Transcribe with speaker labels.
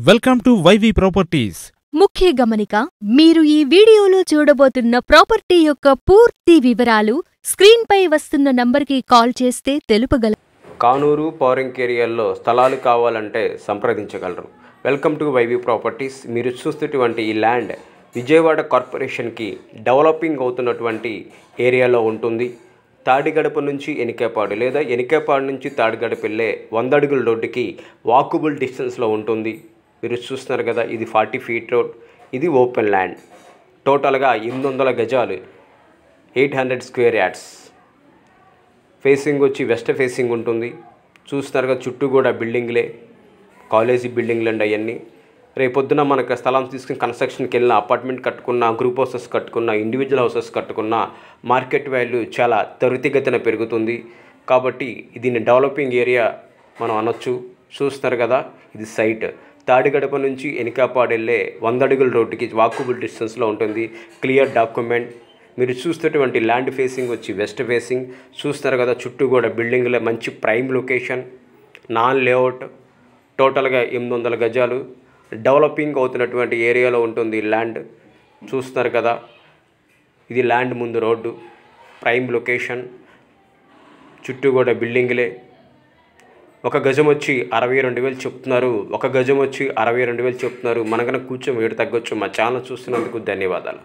Speaker 1: Welcome to YV properties.
Speaker 2: ముఖ్య గమనిక, మీరు ఈ వీడియోలో చూడబోతున్న ప్రాపర్టీ యొక్క పూర్తి వివరాలు స్క్రీన్పై వస్తున్న నంబర్కి కాల్ చేస్తే తెలుపగల.
Speaker 3: కానూరు పౌరింగ్ ఏరియాల్లో స్థలాలు కావాలంటే సంప్రదించగలరు. Welcome to YV properties. మీరు చూస్తున్నటువంటి ఈ ల్యాండ్ విజయవాడ కార్పొరేషన్కి డెవలపింగ్ అవుతున్నటువంటి ఏరియాలో ఉంటుంది. తాడిగడప నుంచి ఎనికేపాడు లేదా ఎనికేపాడు నుంచి తాడిగడప వెళ్ళే 100 అడుగుల రోడ్డుకి వాకబుల్ డిస్టెన్స్లో ఉంటుంది. మీరు చూస్తున్నారు కదా, ఇది 40 ఫీట్ రోడ్. ఇది ఓపెన్ ల్యాండ్. టోటల్గా 800 గజాలు, 800 స్క్వేర్ యార్డ్స్. ఫేసింగ్ వచ్చి వెస్ట్ ఫేసింగ్ ఉంటుంది. చూస్తున్నారు కదా, చుట్టూ కూడా బిల్డింగ్లే, కాలేజీ బిల్డింగ్లు అండి అవన్నీ. రేపొద్దున మనకు స్థలం తీసుకుని కన్స్ట్రక్షన్కి వెళ్ళిన, అపార్ట్మెంట్ కట్టుకున్న, గ్రూప్ హౌసెస్ కట్టుకున్న, ఇండివిజువల్ హౌసెస్ కట్టుకున్న మార్కెట్ వాల్యూ చాలా త్వరితగతిన పెరుగుతుంది. కాబట్టి దీన్ని డెవలపింగ్ ఏరియా మనం అనొచ్చు. చూస్తున్నారు కదా, ఇది సైట్ తాడిగడప నుంచి ఎనికాపాడు వెళ్ళే 100 అడుగుల రోడ్డుకి వాకబుల్ డిస్టెన్స్లో ఉంటుంది. Clear document. మీరు చూస్తున్నటువంటి ల్యాండ్ ఫేసింగ్ వచ్చి వెస్ట్ ఫేసింగ్. చూస్తున్నారు కదా, చుట్టూ కూడా బిల్డింగ్లే, మంచి ప్రైమ్ లొకేషన్, నాన్ లేఅవుట్. టోటల్గా 800 గజాలు డెవలపింగ్ అవుతున్నటువంటి ఏరియాలో ఉంటుంది ల్యాండ్. చూస్తున్నారు కదా, ఇది ల్యాండ్ ముందు రోడ్డు, ప్రైమ్ లొకేషన్, చుట్టూ కూడా బిల్డింగ్లే. ఒక గజం వచ్చి 62,000 చెప్తున్నారు. ఒక గజం వచ్చి 62,000 చెప్తున్నారు. మనకన్నా కూర్చొని వేడి తగ్గొచ్చు. మా ఛానల్ చూస్తున్నందుకు ధన్యవాదాలు.